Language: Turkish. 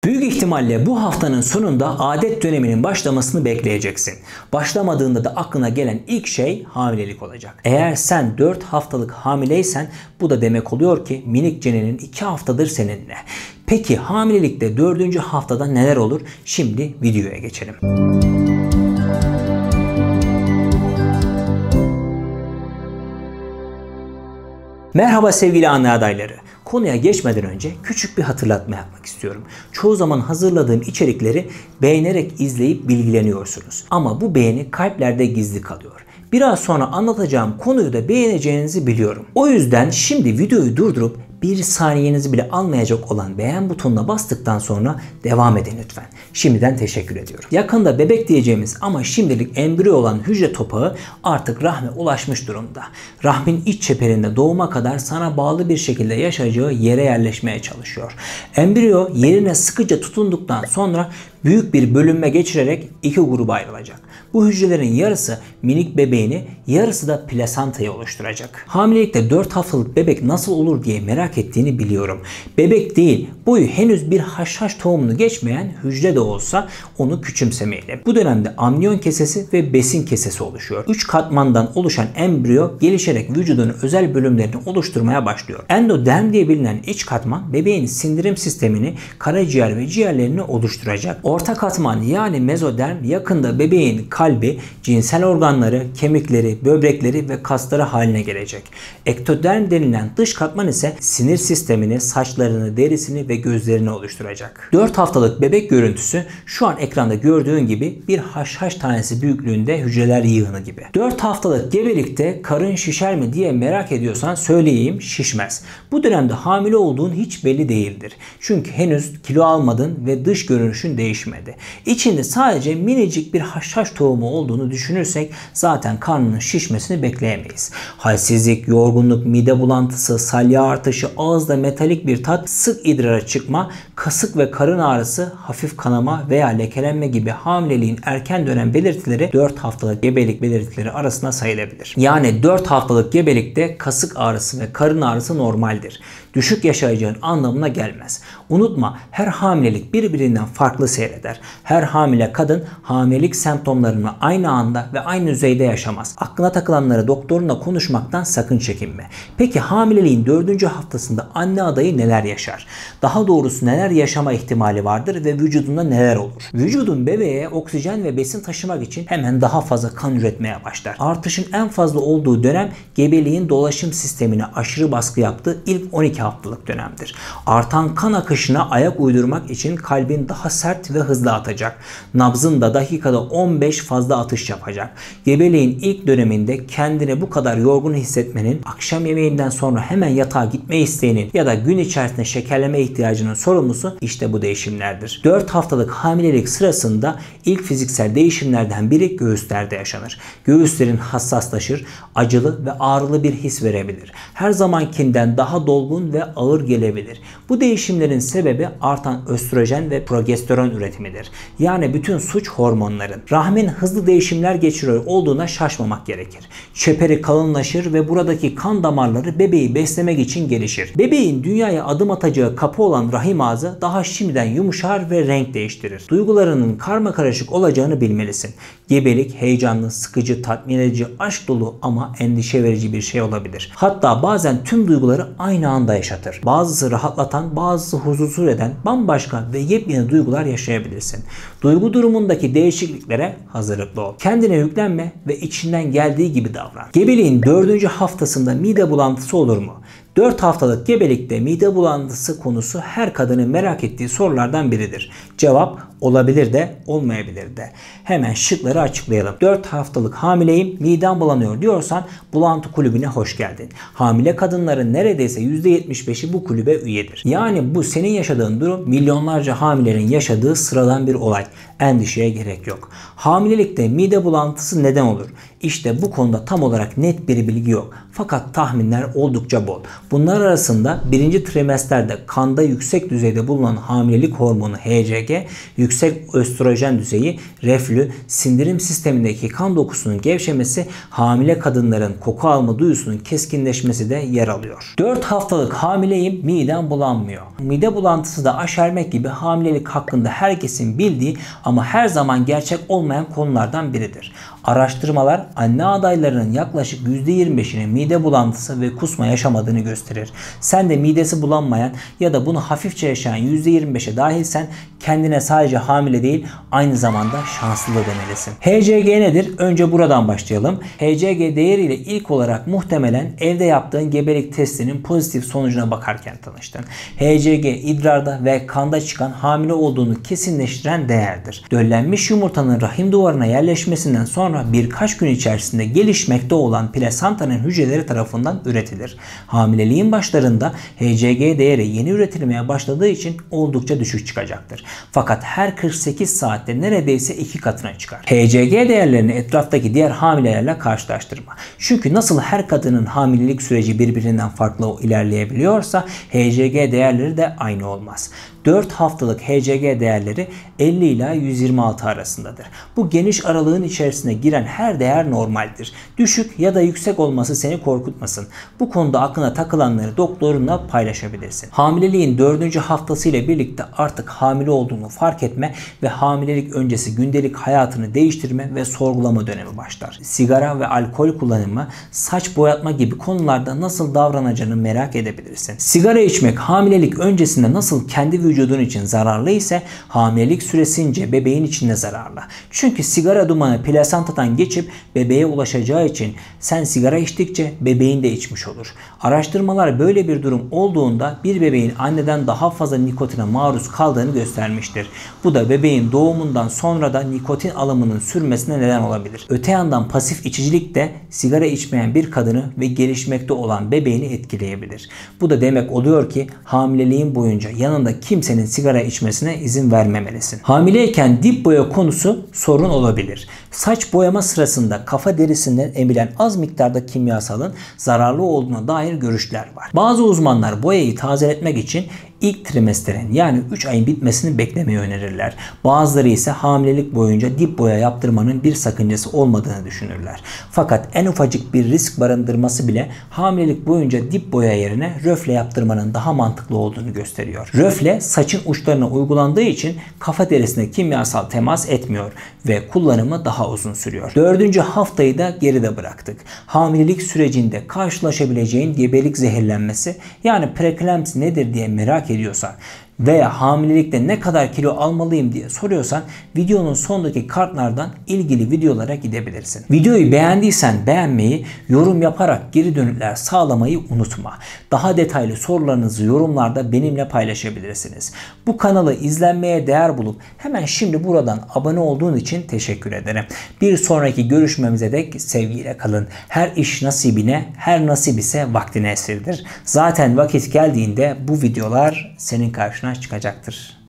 Büyük ihtimalle bu haftanın sonunda adet döneminin başlamasını bekleyeceksin. Başlamadığında da aklına gelen ilk şey hamilelik olacak. Eğer sen 4 haftalık hamileysen bu da demek oluyor ki minik cenenin 2 haftadır seninle. Peki hamilelikte 4. haftada neler olur? Şimdi videoya geçelim. Merhaba sevgili anne adayları. Konuya geçmeden önce küçük bir hatırlatma yapmak istiyorum. Çoğu zaman hazırladığım içerikleri beğenerek izleyip bilgileniyorsunuz. Ama bu beğeni kalplerde gizli kalıyor. Biraz sonra anlatacağım konuyu da beğeneceğinizi biliyorum. O yüzden şimdi videoyu durdurup bir saniyenizi bile almayacak olan beğen butonuna bastıktan sonra devam edin lütfen. Şimdiden teşekkür ediyorum. Yakında bebek diyeceğimiz ama şimdilik embriyo olan hücre topağı artık rahme ulaşmış durumda. Rahmin iç çeperinde doğuma kadar sana bağlı bir şekilde yaşayacağı yere yerleşmeye çalışıyor. Embriyo yerine sıkıca tutunduktan sonra büyük bir bölünme geçirerek iki gruba ayrılacak. Bu hücrelerin yarısı minik bebeğini, yarısı da plasantayı oluşturacak. Hamilelikte 4 haftalık bebek nasıl olur diye merak ettiğini biliyorum. Bebek değil, boyu henüz bir haşhaş tohumunu geçmeyen hücre de olsa onu küçümsemeyelim. Bu dönemde amniyon kesesi ve besin kesesi oluşuyor. 3 katmandan oluşan embriyo gelişerek vücudun özel bölümlerini oluşturmaya başlıyor. Endoderm diye bilinen iç katman bebeğin sindirim sistemini, karaciğer ve ciğerlerini oluşturacak. Orta katman yani mezoderm yakında bebeğin kalbi, cinsel organları, kemikleri, böbrekleri ve kasları haline gelecek. Ektoderm denilen dış katman ise sinir sistemini, saçlarını, derisini ve gözlerini oluşturacak. 4 haftalık bebek görüntüsü şu an ekranda gördüğün gibi bir haşhaş tanesi büyüklüğünde hücreler yığını gibi. 4 haftalık gebelikte karın şişer mi diye merak ediyorsan söyleyeyim, şişmez. Bu dönemde hamile olduğun hiç belli değildir. Çünkü henüz kilo almadın ve dış görünüşün değişmedi. İçinde sadece minicik bir haşhaş tohumu olduğunu düşünürsek zaten karnının şişmesini bekleyemeyiz. Halsizlik, yorgunluk, mide bulantısı, salya artışı, ağızda metalik bir tat, sık idrara çıkma, kasık ve karın ağrısı, hafif kanama veya lekelenme gibi hamileliğin erken dönem belirtileri 4 haftalık gebelik belirtileri arasında sayılabilir. Yani 4 haftalık gebelikte kasık ağrısı ve karın ağrısı normaldir. Düşük yaşayacağın anlamına gelmez. Unutma, her hamilelik birbirinden farklı seyreder. Her hamile kadın hamilelik semptomlarını aynı anda ve aynı düzeyde yaşamaz. Aklına takılanları doktorunla konuşmaktan sakın çekinme. Peki hamileliğin 4. haftasında anne adayı neler yaşar? Daha doğrusu neler yaşama ihtimali vardır ve vücudunda neler olur? Vücudun bebeğe oksijen ve besin taşımak için hemen daha fazla kan üretmeye başlar. Artışın en fazla olduğu dönem gebeliğin dolaşım sistemine aşırı baskı yaptığı ilk 12 haftalık dönemdir. Artan kan akışına ayak uydurmak için kalbin daha sert ve hızlı atacak. Nabzın da dakikada 15 fazla atış yapacak. Gebeliğin ilk döneminde kendini bu kadar yorgun hissetmenin, akşam yemeğinden sonra hemen yatağa gitme isteğinin ya da gün içerisinde şekerleme ihtiyacının sorumlusu işte bu değişimlerdir. 4 haftalık hamilelik sırasında ilk fiziksel değişimlerden biri göğüslerde yaşanır. Göğüslerin hassaslaşır, acılı ve ağrılı bir his verebilir. Her zamankinden daha dolgun ve ağır gelebilir. Bu değişimlerin sebebi artan östrojen ve progesteron üretimidir. Yani bütün suç hormonların. Rahmin hızlı değişimler geçiriyor olduğuna şaşmamak gerekir. Çeperi kalınlaşır ve buradaki kan damarları bebeği beslemek için gelişir. Bebeğin dünyaya adım atacağı kapı olan rahim ağzı daha şimdiden yumuşar ve renk değiştirir. Duygularının karmakarışık olacağını bilmelisin. Gebelik heyecanlı, sıkıcı, tatmin edici, aşk dolu ama endişe verici bir şey olabilir. Hatta bazen tüm duyguları aynı anda yaşatır. Bazısı rahatlatan, bazısı huzursuz eden bambaşka ve yepyeni duygular yaşayabilirsin. Duygu durumundaki değişikliklere hazırlıklı ol. Kendine yüklenme ve içinden geldiği gibi davran. Gebeliğin 4. haftasında mide bulantısı olur mu? 4 haftalık gebelikte mide bulantısı konusu her kadının merak ettiği sorulardan biridir. Cevap olabilir de olmayabilir de. Hemen şıkları açıklayalım. 4 haftalık hamileyim, midem bulanıyor diyorsan bulantı kulübüne hoş geldin. Hamile kadınların neredeyse %75'i bu kulübe üyedir. Yani bu senin yaşadığın durum milyonlarca hamilerin yaşadığı sıradan bir olay. Endişeye gerek yok. Hamilelikte mide bulantısı neden olur? İşte bu konuda tam olarak net bir bilgi yok. Fakat tahminler oldukça bol. Bunlar arasında 1. trimesterde kanda yüksek düzeyde bulunan hamilelik hormonu HCG, yüksek östrojen düzeyi, reflü, sindirim sistemindeki kan dokusunun gevşemesi, hamile kadınların koku alma duyusunun keskinleşmesi de yer alıyor. 4 haftalık hamileyim, midem bulanmıyor. Mide bulantısı da aşermek gibi hamilelik hakkında herkesin bildiği ama her zaman gerçek olmayan konulardan biridir. Araştırmalar anne adaylarının yaklaşık %25'inin mide bulantısı ve kusma yaşamadığını gösterir. Sen de midesi bulanmayan ya da bunu hafifçe yaşayan %25'e dahilsen kendine sadece hamile değil aynı zamanda şanslı da demelisin. HCG nedir? Önce buradan başlayalım. HCG değeriyle ilk olarak muhtemelen evde yaptığın gebelik testinin pozitif sonucuna bakarken tanıştın. HCG idrarda ve kanda çıkan hamile olduğunu kesinleştiren değerdir. Döllenmiş yumurtanın rahim duvarına yerleşmesinden sonra birkaç gün içerisinde gelişmekte olan plasentanın hücreleri tarafından üretilir. Hamileliğin başlarında HCG değeri yeni üretilmeye başladığı için oldukça düşük çıkacaktır. Fakat her 48 saatte neredeyse 2 katına çıkar. HCG değerlerini etraftaki diğer hamilelerle karşılaştırma. Çünkü nasıl her kadının hamilelik süreci birbirinden farklı ilerleyebiliyorsa HCG değerleri de aynı olmaz. 4 haftalık HCG değerleri 50 ila 126 arasındadır. Bu geniş aralığın içerisine giren her değer normaldir. Düşük ya da yüksek olması seni korkutmasın. Bu konuda aklına takılanları doktorunla paylaşabilirsin. Hamileliğin 4. haftası ile birlikte artık hamile olduğunu fark etme ve hamilelik öncesi gündelik hayatını değiştirme ve sorgulama dönemi başlar. Sigara ve alkol kullanımı, saç boyatma gibi konularda nasıl davranacağını merak edebilirsin. Sigara içmek hamilelik öncesinde nasıl kendi vücudun için zararlı ise hamilelik süresince bebeğin için de zararlı. Çünkü sigara dumanı plasentadan geçip bebeğe ulaşacağı için sen sigara içtikçe bebeğin de içmiş olur. Araştırmalar böyle bir durum olduğunda bir bebeğin anneden daha fazla nikotine maruz kaldığını göstermiştir. Bu da bebeğin doğumundan sonra da nikotin alımının sürmesine neden olabilir. Öte yandan pasif içicilik de sigara içmeyen bir kadını ve gelişmekte olan bebeğini etkileyebilir. Bu da demek oluyor ki hamileliğin boyunca yanında kimsenin sigara içmesine izin vermemelisin. Hamileyken dip boya konusu sorun olabilir. Saç boyama sırasında kafa derisinden emilen az miktarda kimyasalın zararlı olduğuna dair görüşler var. Bazı uzmanlar boyayı tazeletmek için ilk trimesterin yani 3 ayın bitmesini beklemeyi önerirler. Bazıları ise hamilelik boyunca dip boya yaptırmanın bir sakıncası olmadığını düşünürler. Fakat en ufacık bir risk barındırması bile hamilelik boyunca dip boya yerine röfle yaptırmanın daha mantıklı olduğunu gösteriyor. Röfle saçın uçlarına uygulandığı için kafa derisine kimyasal temas etmiyor ve kullanımı daha uzun sürüyor. 4. haftayı da geride bıraktık. Hamilelik sürecinde karşılaşabileceğin gebelik zehirlenmesi yani preeklamsi nedir diye merak ediyorsan veya hamilelikte ne kadar kilo almalıyım diye soruyorsan videonun sondaki kartlardan ilgili videolara gidebilirsin. Videoyu beğendiysen beğenmeyi, yorum yaparak geri dönütler sağlamayı unutma. Daha detaylı sorularınızı yorumlarda benimle paylaşabilirsiniz. Bu kanalı izlenmeye değer bulup hemen şimdi buradan abone olduğun için teşekkür ederim. Bir sonraki görüşmemize dek sevgiyle kalın. Her iş nasibine, her nasip ise vaktine esirdir. Zaten vakit geldiğinde bu videolar senin karşına çıkacaktır.